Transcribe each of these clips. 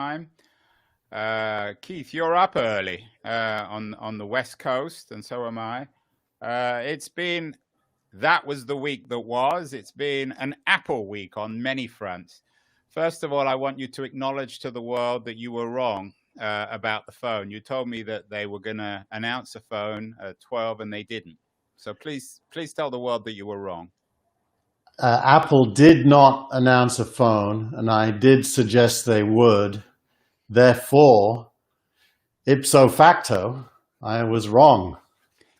time. Keith, you're up early on the West Coast, and so am I. It's been that was the week that was. It's been an Apple week on many fronts. First of all, I want you to acknowledge to the world that you were wrong about the phone. You told me that they were going to announce a phone at 12, and they didn't. So please tell the world that you were wrong. Apple did not announce a phone, and I did suggest they would. Therefore, ipso facto, I was wrong.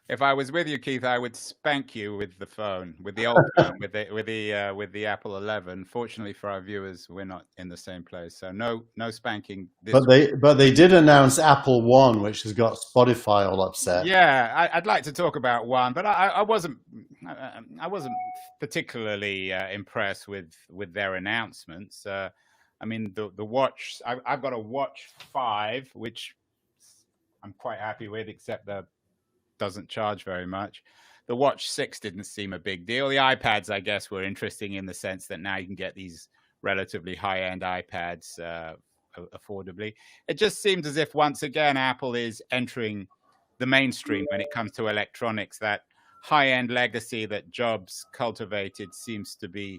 If I was with you, Keith, I would spank you with the phone, with the old phone, with the Apple 11. Fortunately for our viewers, we're not in the same place, so no spanking. But they did announce Apple One, which has got Spotify all upset. Yeah, I'd like to talk about One, but I wasn't particularly impressed with their announcements. I mean, the watch. I've got a Watch 5, which I'm quite happy with, except the doesn't charge very much. The Watch 6 didn't seem a big deal. The iPads, I guess, were interesting in the sense that now you can get these relatively high-end iPads affordably. It just seems as if, once again, Apple is entering the mainstream when it comes to electronics. That high-end legacy that Jobs cultivated seems to be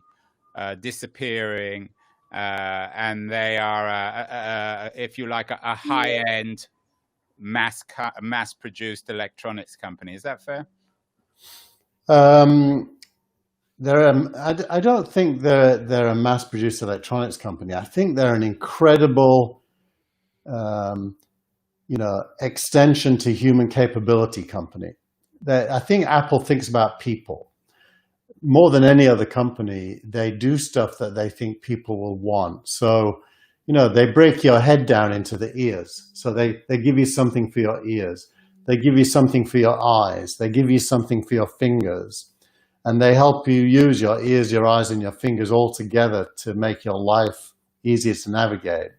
disappearing, and they are, if you like, a high-end mass-produced electronics company. Is that fair? I don't think they're a mass-produced electronics company. I think they're an incredible, extension to human capability company. I think Apple thinks about people more than any other company. They do stuff that they think people will want. So, they break your head down into the ears. So they give you something for your ears. They give you something for your eyes. They give you something for your fingers. And they help you use your ears, your eyes, and your fingers all together to make your life easier to navigate.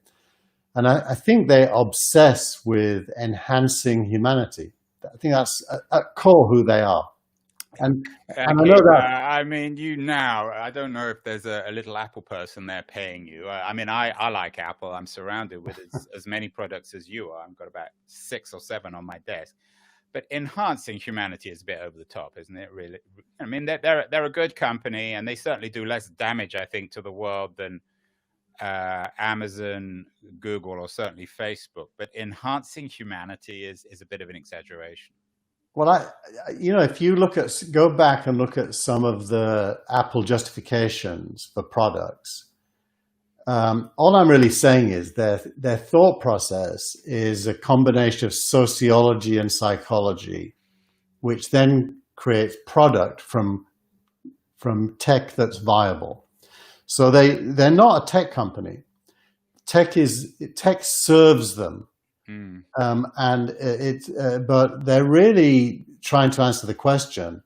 And I think they obsess with enhancing humanity. I think that's at core who they are. And I know that. I mean, I don't know if there's a little Apple person there paying you. I mean, I like Apple. I'm surrounded with as many products as you are. I've got about 6 or 7 on my desk. But enhancing humanity is a bit over the top, isn't it, really? I mean, they're a good company, and they certainly do less damage, I think, to the world than Amazon, Google, or certainly Facebook. But enhancing humanity is a bit of an exaggeration. Well, if you go back and look at some of the Apple justifications for products, all I'm really saying is their thought process is a combination of sociology and psychology, which then creates product from tech that's viable. So they're not a tech company. Tech serves them. But they're really trying to answer the question: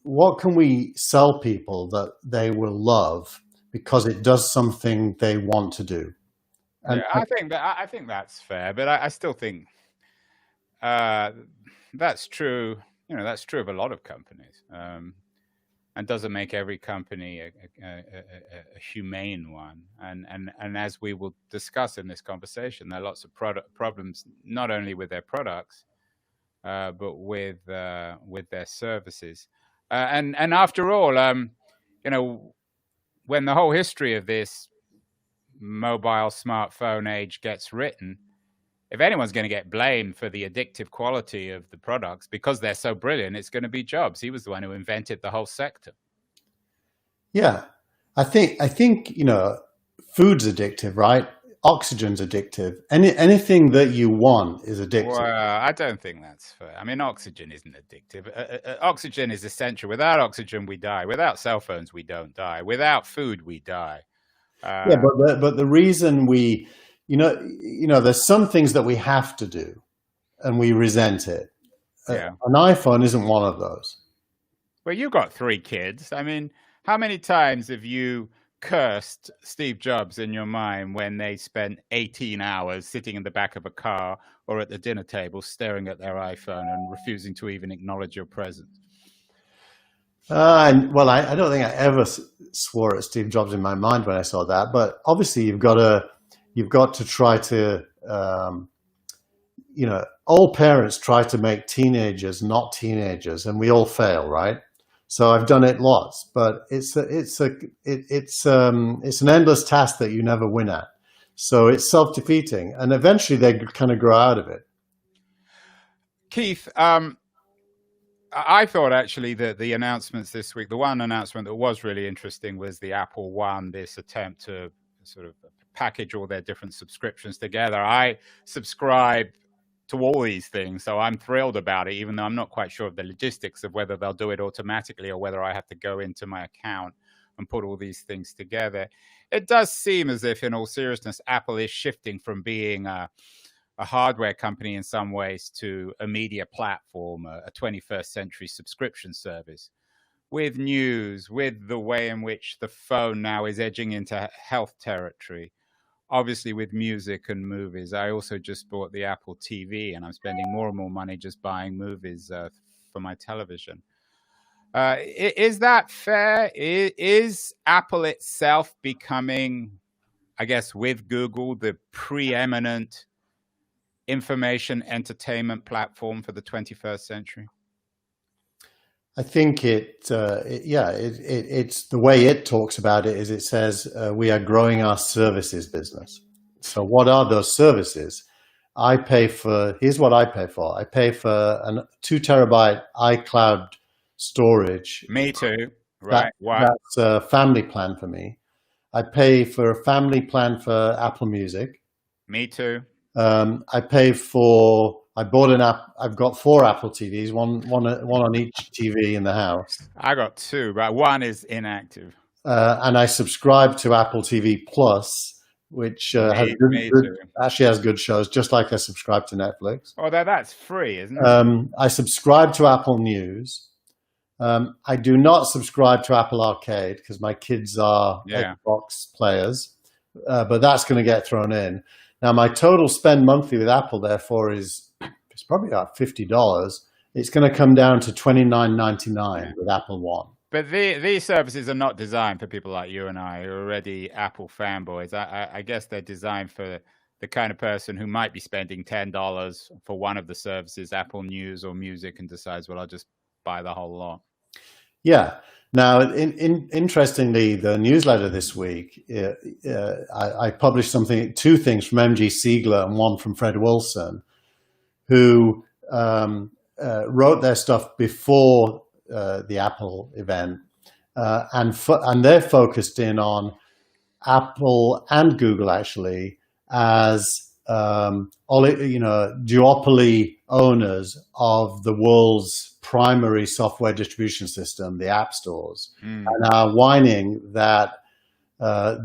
what can we sell people that they will love because it does something they want to do? And I think that's fair, but I still think that's true. That's true of a lot of companies, and doesn't make every company a humane one. And as we will discuss in this conversation, there are lots of problems, not only with their products, but with their services. And after all, when the whole history of this mobile smartphone age gets written, if anyone's going to get blamed for the addictive quality of the products because they're so brilliant, it's going to be Jobs. He was the one who invented the whole sector. Yeah, I think food's addictive, right? Oxygen's addictive. Anything that you want is addictive. Well, I don't think that's fair. I mean, oxygen isn't addictive. Oxygen is essential. Without oxygen, we die. Without cell phones, we don't die. Without food, we die. But the reason we there's some things that we have to do and we resent it. An iPhone isn't one of those. Well, you got 3 kids. I mean, how many times have you cursed Steve Jobs in your mind when they spent 18 hours sitting in the back of a car or at the dinner table staring at their iPhone and refusing to even acknowledge your presence? I don't think I ever swore at Steve Jobs in my mind when I saw that. But obviously, you've got to you've got to try to, all parents try to make teenagers not teenagers, and we all fail, right? So I've done it lots, but it's an endless task that you never win at. So it's self-defeating, and eventually they kind of grow out of it. Keith, I thought actually that the announcements this week, the one announcement that was really interesting was the Apple One, this attempt to sort of package all their different subscriptions together. I subscribe to all these things, so I'm thrilled about it, even though I'm not quite sure of the logistics of whether they'll do it automatically or whether I have to go into my account and put all these things together. It does seem as if, in all seriousness, Apple is shifting from being a hardware company in some ways to a media platform, a 21st century subscription service with news, with the way in which the phone now is edging into health territory, obviously with music and movies. I also just bought the Apple TV, and I'm spending more and more money just buying movies for my television. Is that fair? Is Apple itself becoming, I guess, with Google, the preeminent information entertainment platform for the 21st century? I think it's the way it talks about it is it says we are growing our services business. So what are those services? Here's what I pay for. I pay for a 2 terabyte iCloud storage. Me too. Right. That's a family plan for me. I pay for a family plan for Apple Music. Me too. I bought an app. I've got 4 Apple TVs, one on each TV in the house. I got 2, but one is inactive. And I subscribe to Apple TV Plus, which actually has good shows, just like I subscribe to Netflix. Oh, that's free, isn't it? I subscribe to Apple News. I do not subscribe to Apple Arcade because my kids are Xbox players, but that's going to get thrown in. Now, my total spend monthly with Apple, therefore, it's probably about $50. It's going to come down to $29.99 with Apple One. But these services are not designed for people like you and I who are already Apple fanboys. I guess they're designed for the kind of person who might be spending $10 for one of the services, Apple News or Music, and decides, well, I'll just buy the whole lot. Yeah. Now, interestingly, the newsletter this week, I published 2 things from MG Siegler and one from Fred Wilson, who wrote their stuff before the Apple event, and they're focused in on Apple and Google actually as duopoly owners of the world's primary software distribution system, the app stores, and are whining that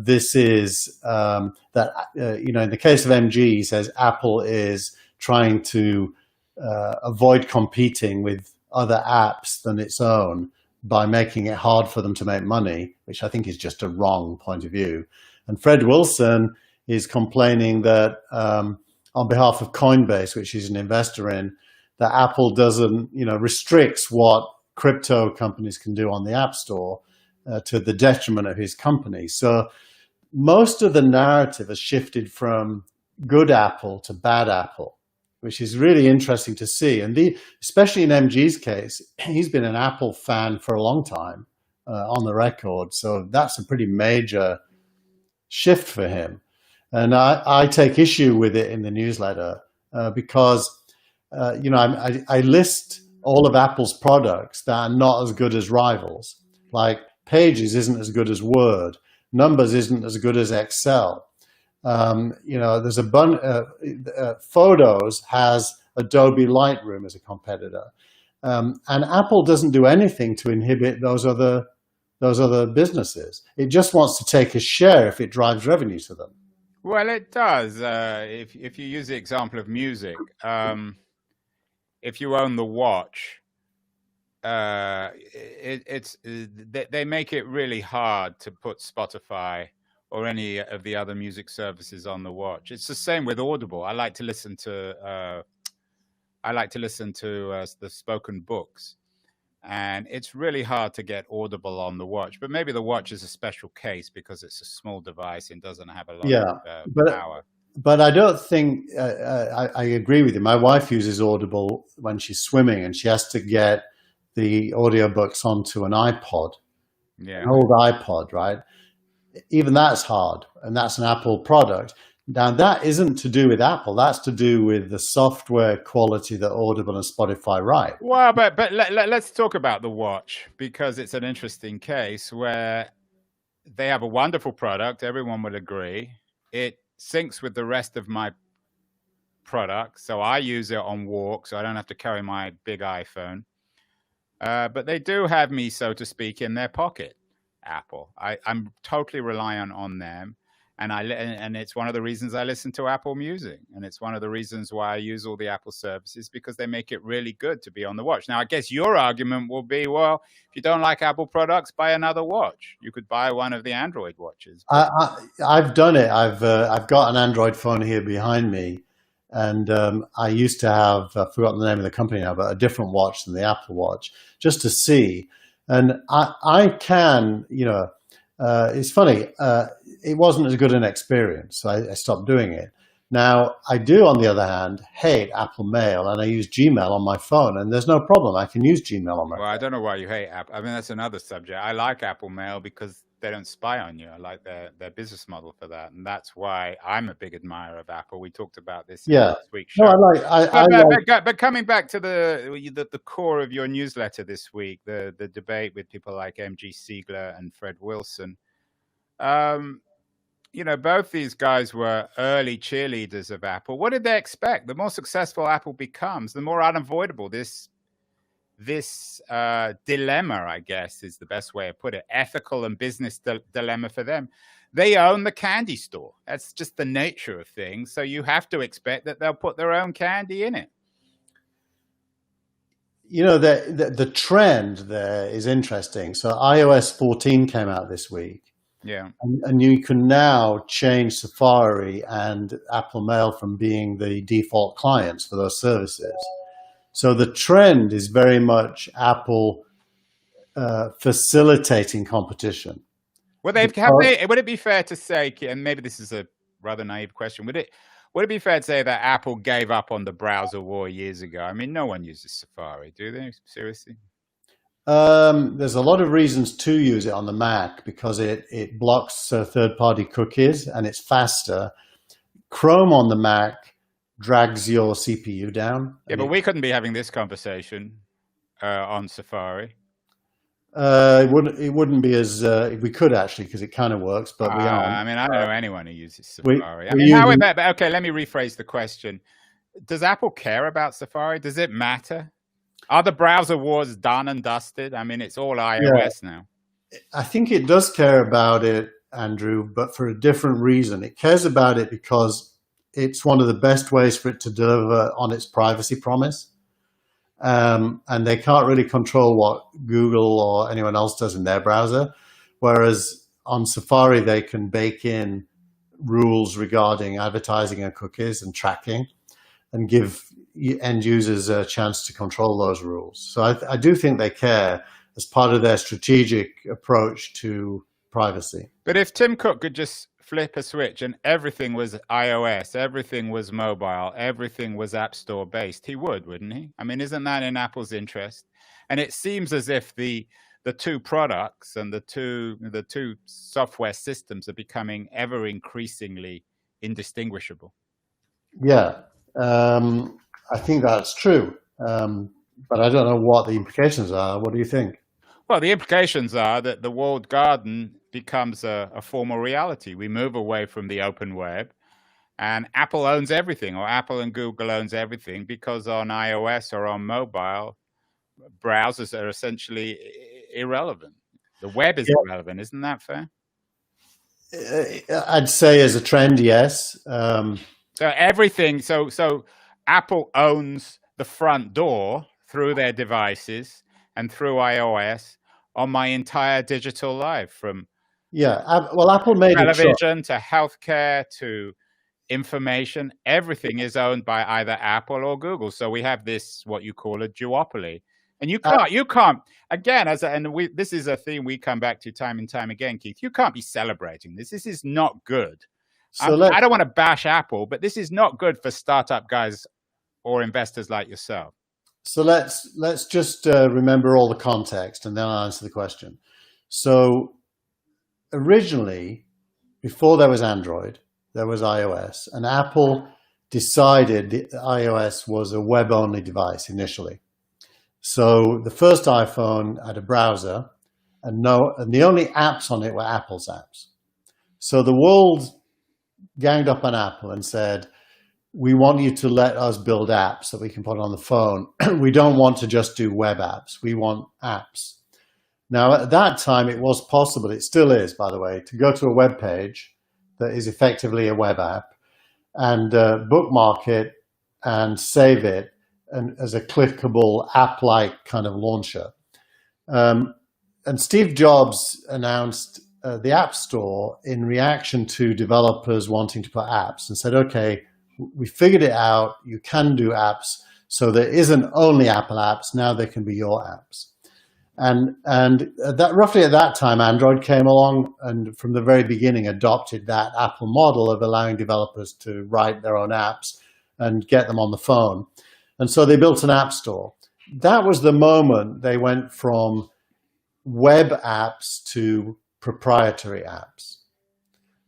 this is in the case of MG, he says Apple is trying to avoid competing with other apps than its own by making it hard for them to make money, which I think is just a wrong point of view. And Fred Wilson is complaining that on behalf of Coinbase, which he's an investor in, that Apple doesn't, restricts what crypto companies can do on the App Store to the detriment of his company. So most of the narrative has shifted from good Apple to bad Apple, which is really interesting to see. And especially in MG's case, he's been an Apple fan for a long time on the record. So that's a pretty major shift for him. And I take issue with it in the newsletter because I list all of Apple's products that are not as good as rivals. Like Pages isn't as good as Word. Numbers isn't as good as Excel. There's Photos has Adobe Lightroom as a competitor. And Apple doesn't do anything to inhibit those other businesses. It just wants to take a share if it drives revenue to them. Well, it does. If you use the example of music, if you own the watch, they make it really hard to put Spotify or any of the other music services on the watch. It's the same with Audible. I like to listen to the spoken books, and it's really hard to get Audible on the watch. But maybe the watch is a special case because it's a small device and doesn't have a lot Yeah, of but power. I don't think I agree with you. My wife uses Audible when she's swimming, and she has to get the audiobooks onto an iPod, Yeah. an old iPod, right? Even that's hard, and that's an Apple product. Now, that isn't to do with Apple. That's to do with the software quality that Audible and Spotify write. Well, but let's talk about the watch, because it's an interesting case where they have a wonderful product. Everyone would agree. It syncs with the rest of my products, so I use it on walks, so I don't have to carry my big iPhone. But they do have me, so to speak, in their pocket. Apple. I'm totally reliant on them, and it's one of the reasons I listen to Apple Music, and it's one of the reasons why I use all the Apple services, because they make it really good to be on the watch. Now, I guess your argument will be, well, if you don't like Apple products, buy another watch. You could buy one of the Android watches. I've done it. I've got an Android phone here behind me, and I used to have, I've forgotten the name of the company now, but a different watch than the Apple Watch, just to see. And I can, it's funny, it wasn't as good an experience, so I stopped doing it. Now, I do, on the other hand, hate Apple Mail, and I use Gmail on my phone, and there's no problem. I can use Gmail on my phone. Well, I don't know why you hate Apple. I mean, that's another subject. I like Apple Mail because they don't spy on you. I like their business model for that, and that's why I'm a big admirer of Apple. We talked about this in last week's show. No, but coming back to the core of your newsletter this week, the debate with people like MG Siegler and Fred Wilson. Both these guys were early cheerleaders of Apple. What did they expect? The more successful Apple becomes, the more unavoidable this dilemma, I guess, is the best way to put it, ethical and business dilemma for them. They own the candy store. That's just the nature of things. So you have to expect that they'll put their own candy in it. The trend there is interesting. So iOS 14 came out this week. Yeah. And you can now change Safari and Apple Mail from being the default clients for those services. So the trend is very much Apple facilitating competition. Would it be fair to say, and maybe this is a rather naive question, would it be fair to say that Apple gave up on the browser war years ago? I mean, no one uses Safari, do they? Seriously? There's a lot of reasons to use it on the Mac, because it blocks third-party cookies and it's faster. Chrome on the Mac drags your CPU down. Yeah, but we couldn't be having this conversation on Safari. It wouldn't be as we could actually, because it kind of works, but we aren't. I mean, I don't know anyone who uses Safari. Okay, let me rephrase the question. Does Apple care about Safari? Does it matter? Are the browser wars done and dusted? I mean, it's all iOS now. I think it does care about it, Andrew, but for a different reason. It cares about it because it's one of the best ways for it to deliver on its privacy promise. And they can't really control what Google or anyone else does in their browser. Whereas on Safari, they can bake in rules regarding advertising and cookies and tracking, and give end users a chance to control those rules. So I do think they care as part of their strategic approach to privacy. But if Tim Cook could just flip a switch and everything was iOS, everything was mobile, everything was App Store based, he would, wouldn't he? I mean, isn't that in Apple's interest? And it seems as if the two products and the two software systems are becoming ever increasingly indistinguishable. Yeah. I think that's true, but I don't know what the implications are. What do you think? Well, the implications are that the walled garden becomes a formal reality. We move away from the open web, and Apple owns everything, or Apple and Google owns everything, because on iOS or on mobile, browsers are essentially irrelevant. The web is irrelevant. Isn't that fair? I'd say as a trend, yes. So everything, so Apple owns the front door through their devices and through iOS on my entire digital life, from Apple made television to healthcare to information. Everything is owned by either Apple or Google. So we have this, what you call a duopoly. And you can't again this is a theme we come back to time and time again, Keith. You can't be celebrating this. This is not good. So I don't want to bash Apple, but this is not good for startup guys or investors like yourself. So let's just remember all the context, and then I'll answer the question. So originally, before there was Android, there was iOS, and Apple decided the iOS was a web-only device initially. So the first iPhone had a browser, and the only apps on it were Apple's apps. So the world ganged up on Apple and said, we want you to let us build apps that we can put on the phone. We don't want to just do web apps. We want apps. Now, at that time, it was possible, it still is, by the way, to go to a web page that is effectively a web app and bookmark it and save it as a clickable app-like kind of launcher. And Steve Jobs announced the App Store in reaction to developers wanting to put apps and said, okay, we figured it out. You can do apps. So there isn't only Apple apps. Now there can be your apps. And that roughly at that time, Android came along and from the very beginning adopted that Apple model of allowing developers to write their own apps and get them on the phone. And so they built an app store. That was the moment they went from web apps to proprietary apps.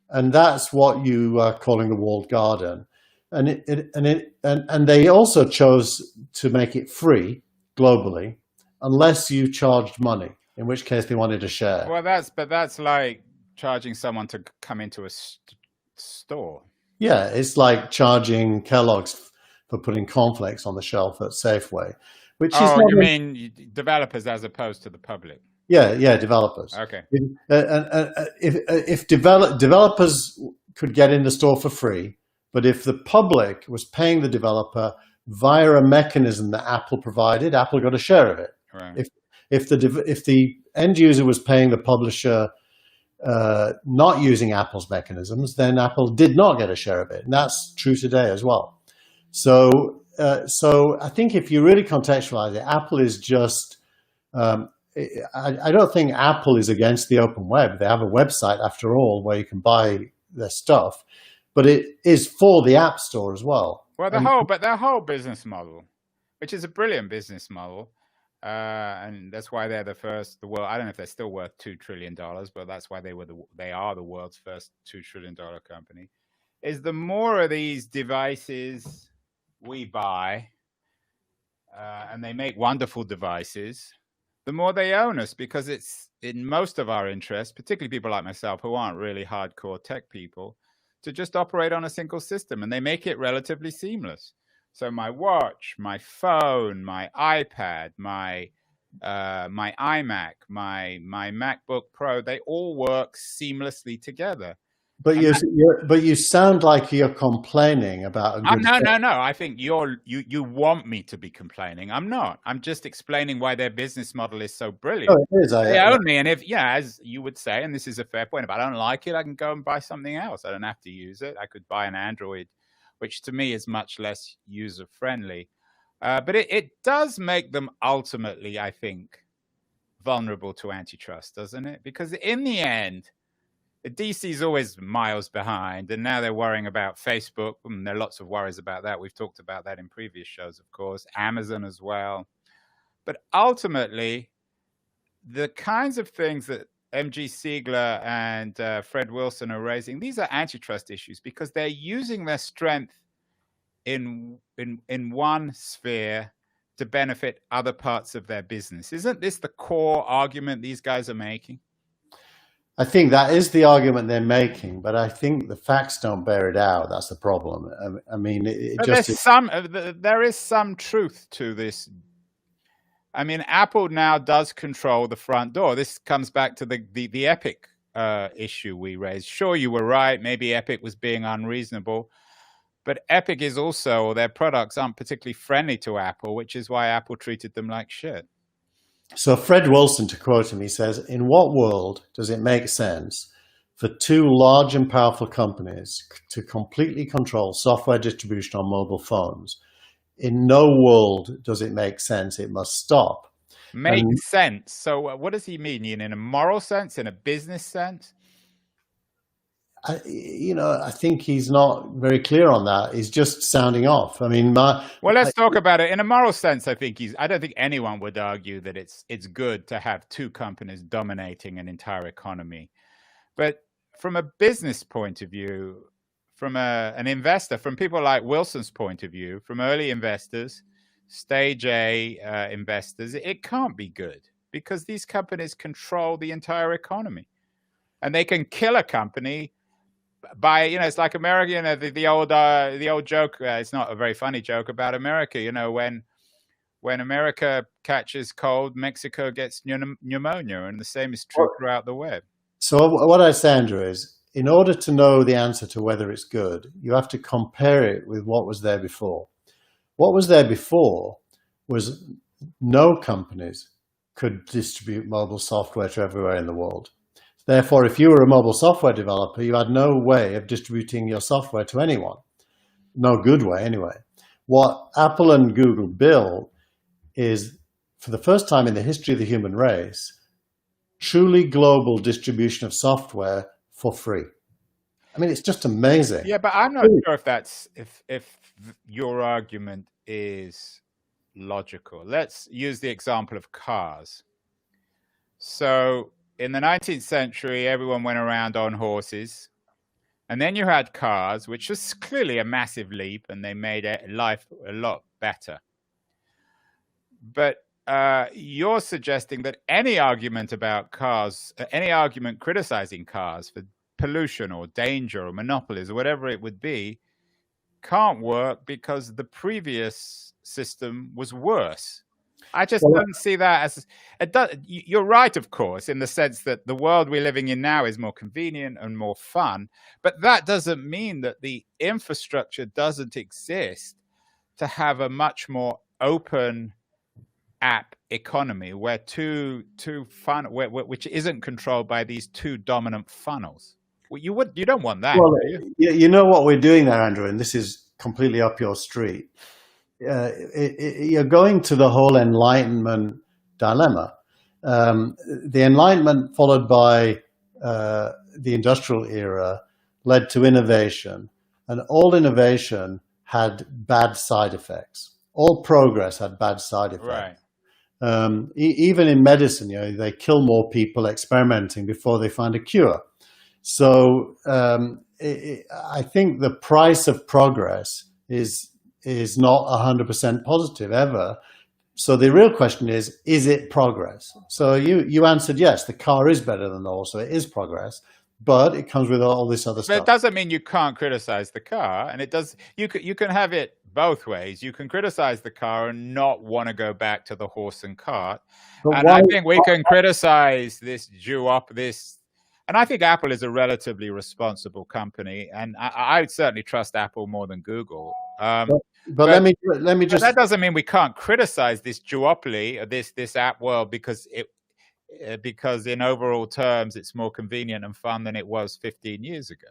And that's what you are calling the walled garden. And they also chose to make it free globally, unless you charged money, in which case they wanted a share. Well, that's like charging someone to come into a store. Yeah, it's like charging Kellogg's for putting cornflakes on the shelf at Safeway, which is you mean developers as opposed to the public? Yeah, developers. Okay. If developers could get in the store for free, but if the public was paying the developer via a mechanism that Apple provided, Apple got a share of it. Right. If the end user was paying the publisher not using Apple's mechanisms, then Apple did not get a share of it, and that's true today as well. So I think if you really contextualize it, Apple is just. I don't think Apple is against the open web. They have a website, after all, where you can buy their stuff, but it is for the App Store as well. Well, their whole business model, which is a brilliant business model, and that's why they're the world. I don't know if they're still worth $2 trillion, but that's why they are the world's first $2 trillion company. Is the more of these devices we buy, and they make wonderful devices, the more they own us, because it's in most of our interests, particularly people like myself who aren't really hardcore tech people, to just operate on a single system, and they make it relatively seamless. So my watch, my phone, my iPad, my iMac, my MacBook Pro, they all work seamlessly together. But you sound like you're complaining about. No. I think you want me to be complaining. I'm not. I'm just explaining why their business model is so brilliant. Oh, it is. They own me, and as you would say, and this is a fair point, if I don't like it, I can go and buy something else. I don't have to use it. I could buy an Android, which to me is much less user friendly. But it does make them ultimately, I think, vulnerable to antitrust, doesn't it? Because in the end, DC is always miles behind, and now they're worrying about Facebook. There are lots of worries about that. We've talked about that in previous shows, of course, Amazon as well. But ultimately, the kinds of things that MG Siegler and Fred Wilson are raising, these are antitrust issues because they're using their strength in one sphere to benefit other parts of their business. Isn't this the core argument these guys are making? I think that is the argument they're making, but I think the facts don't bear it out. that's the problem. I mean, there is some truth to this. I mean, Apple now does control the front door. This comes back to the Epic issue we raised. Sure, you were right. Maybe Epic was being unreasonable, but Epic is also, or their products aren't particularly friendly to Apple, which is why Apple treated them like shit. So Fred Wilson, to quote him, he says, in what world does it make sense for two large and powerful companies to completely control software distribution on mobile phones? In no world does it make sense. It must stop. Make sense. So what does he mean? In a moral sense, in a business sense? I think he's not very clear on that. He's just sounding off. I mean, well, let's talk about it in a moral sense. I don't think anyone would argue that it's good to have two companies dominating an entire economy. But from a business point of view, from an investor, from people like Wilson's point of view, from early investors, stage A investors, it can't be good because these companies control the entire economy, and they can kill a company by, it's like America, the old joke. It's not a very funny joke about America. When America catches cold, Mexico gets pneumonia, and the same is true throughout the web. So what I say, Andrew, is in order to know the answer to whether it's good, you have to compare it with what was there before. What was there before was no companies could distribute mobile software to everywhere in the world. Therefore, if you were a mobile software developer, you had no way of distributing your software to anyone. No good way, anyway. What Apple and Google built is, for the first time in the history of the human race, truly global distribution of software for free. I mean, it's just amazing. Yeah, but I'm not sure if that's if your argument is logical. Let's use the example of cars. So in the 19th century, everyone went around on horses, and then you had cars, which was clearly a massive leap, and they made life a lot better. But you're suggesting that any argument about cars, any argument criticizing cars for pollution or danger or monopolies or whatever it would be, can't work because the previous system was worse. I just don't see that as it does. You're right, of course, in the sense that the world we're living in now is more convenient and more fun, but that doesn't mean that the infrastructure doesn't exist to have a much more open app economy where which isn't controlled by these two dominant funnels. Well, you don't want that. Well, do you? you know what we're doing there, Andrew, and this is completely up your street. You're going to the whole Enlightenment dilemma. The Enlightenment, followed by the Industrial Era, led to innovation, and all innovation had bad side effects. All progress had bad side effects. Right. Even in medicine, they kill more people experimenting before they find a cure. So I think the price of progress is not 100% positive ever. So the real question is it progress? So you answered yes, the car is better than the horse, so it is progress, but it comes with all this other stuff. But it doesn't mean you can't criticize the car, and it does. You can have it both ways. You can criticize the car and not want to go back to the horse and cart. And I think we can criticize this and I think Apple is a relatively responsible company, and I would certainly trust Apple more than Google. But let me just. That doesn't mean we can't criticize this duopoly, this app world, because in overall terms it's more convenient and fun than it was 15 years ago.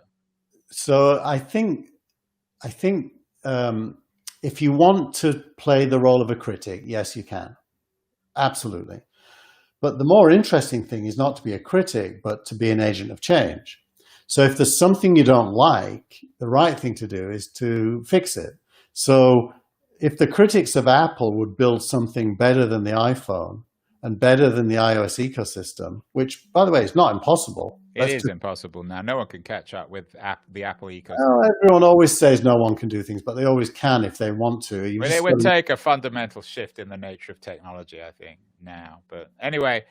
So I think if you want to play the role of a critic, yes, you can, absolutely. But the more interesting thing is not to be a critic, but to be an agent of change. So if there's something you don't like, the right thing to do is to fix it. So if the critics of Apple would build something better than the iPhone and better than the iOS ecosystem, which, by the way, is not impossible. It is impossible now. No one can catch up with the Apple ecosystem. Well, everyone always says no one can do things, but they always can if they want to. It would take a fundamental shift in the nature of technology, I think, now. But anyway,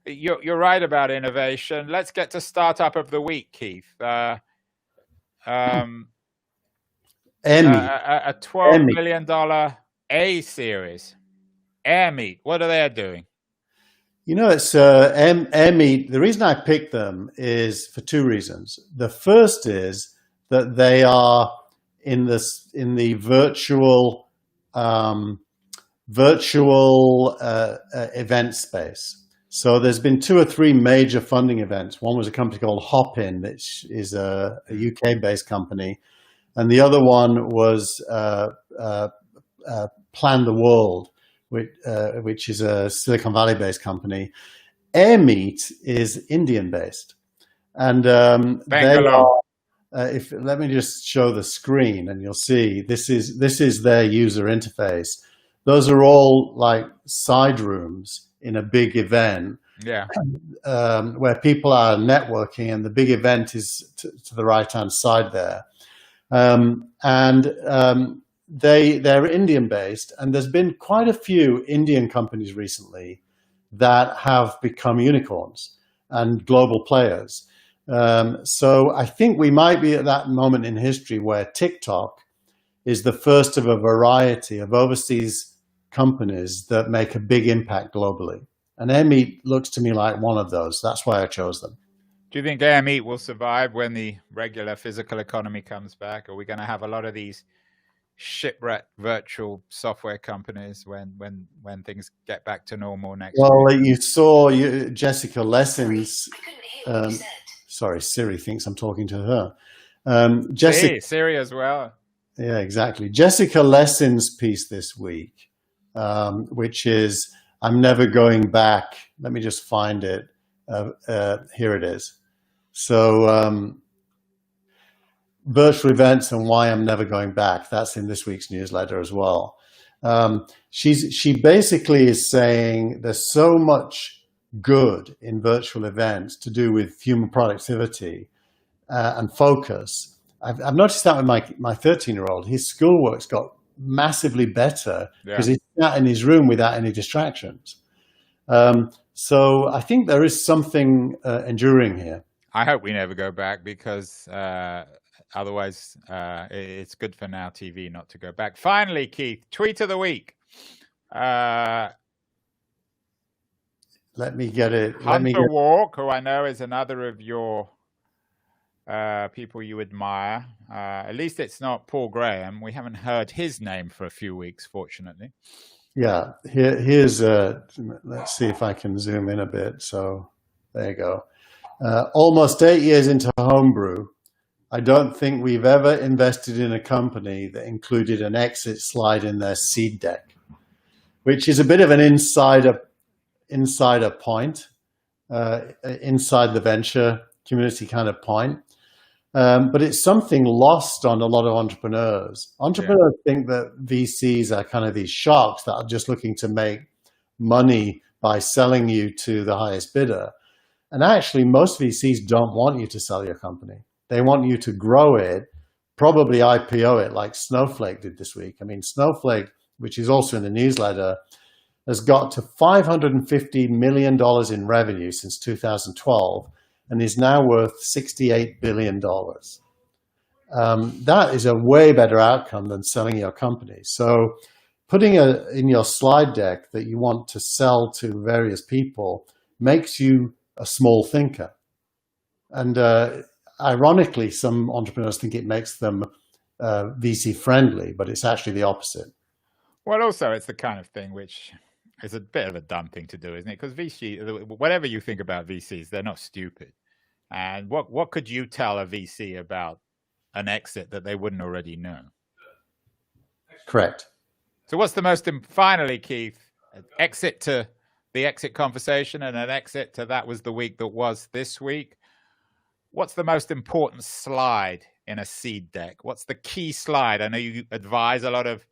you're right about innovation. Let's get to startup of the week, Keith. A $12 million A series. AirMeet. What are they doing? It's AirMeet. The reason I picked them is for two reasons. The first is that they are in the virtual event space. So there's been 2 or 3 major funding events. One was a company called Hopin, which is a UK-based company, and the other one was Plan the World, which is a Silicon Valley-based company. AirMeet is Indian-based, and they Bangalore. are. Let me just show the screen, and you'll see this is their user interface. Those are all like side rooms in a big event, Yeah. where people are networking, and the big event is to the right-hand side there. They're Indian-based, and there's been quite a few Indian companies recently that have become unicorns and global players. So I think we might be at that moment in history where TikTok is the first of a variety of overseas companies that make a big impact globally. And AirMeet looks to me like one of those. That's why I chose them. Do you think AirMeet will survive when the regular physical economy comes back? Are we going to have a lot of these shipwrecked virtual software companies when things get back to normal next year? Well, you saw Jessica Lessons. Sorry, Siri thinks I'm talking to her. Siri as well. Yeah, exactly. Jessica Lessons' piece this week, which is "I'm Never Going Back." Let me just find it. Here it is. So, virtual events and why I'm never going back. That's in this week's newsletter as well. She basically is saying there's so much good in virtual events to do with human productivity and focus. I've noticed that with my 13-year-old. His schoolwork's got massively better because he's sat in his room without any distractions. So I think there is something enduring here. I hope we never go back, because otherwise it's good for Now TV not to go back. Finally, Keith, tweet of the week. Let me get it. Hunter Walk, who I know is another of your people you admire. At least it's not Paul Graham. We haven't heard his name for a few weeks, fortunately. Yeah, here's let's see if I can zoom in a bit. So there you go. Almost 8 years into Homebrew, I don't think we've ever invested in a company that included an exit slide in their seed deck, which is a bit of an insider point, inside the venture community kind of point. But it's something lost on a lot of entrepreneurs. Entrepreneurs think that VCs are kind of these sharks that are just looking to make money by selling you to the highest bidder. And actually, most VCs don't want you to sell your company. They want you to grow it, probably IPO it like Snowflake did this week. I mean, Snowflake, which is also in the newsletter, has got to $550 million in revenue since 2012 and is now worth $68 billion. That is a way better outcome than selling your company. So putting in your slide deck that you want to sell to various people makes you a small thinker. And ironically, some entrepreneurs think it makes them VC friendly, but it's actually the opposite. Well, also, it's the kind of thing which is a bit of a dumb thing to do, isn't it? Because whatever you think about VCs, they're not stupid. And what could you tell a VC about an exit that they wouldn't already know? Correct. So what's the most, finally, Keith, exit to the exit conversation and an exit to that was the week that was this week. What's the most important slide in a seed deck? What's the key slide? I know you advise a lot of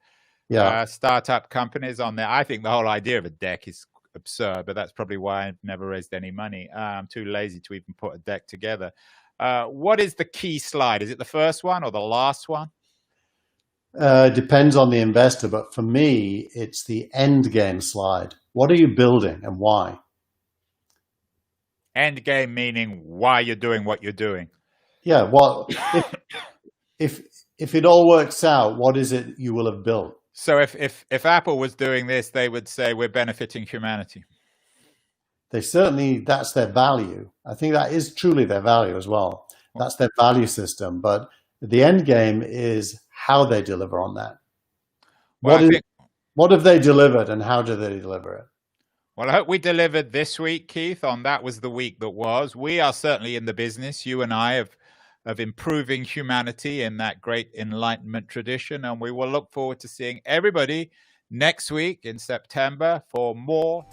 startup companies on there. I think the whole idea of a deck is absurd, but that's probably why I've never raised any money. I'm too lazy to even put a deck together. What is the key slide? Is it the first one or the last one? Depends on the investor, but for me, it's the end game slide. What are you building and why? End game meaning why you're doing what you're doing. Yeah. Well, if it all works out, what is it you will have built? So if Apple was doing this, they would say we're benefiting humanity. They certainly, that's their value. I think that is truly their value as well. That's their value system. But the end game is how they deliver on that. Well, what have they delivered and how do they deliver it? Well, I hope we delivered this week, Keith, on that was the week that was. We are certainly in the business, you and I, of improving humanity in that great Enlightenment tradition. And we will look forward to seeing everybody next week in September for more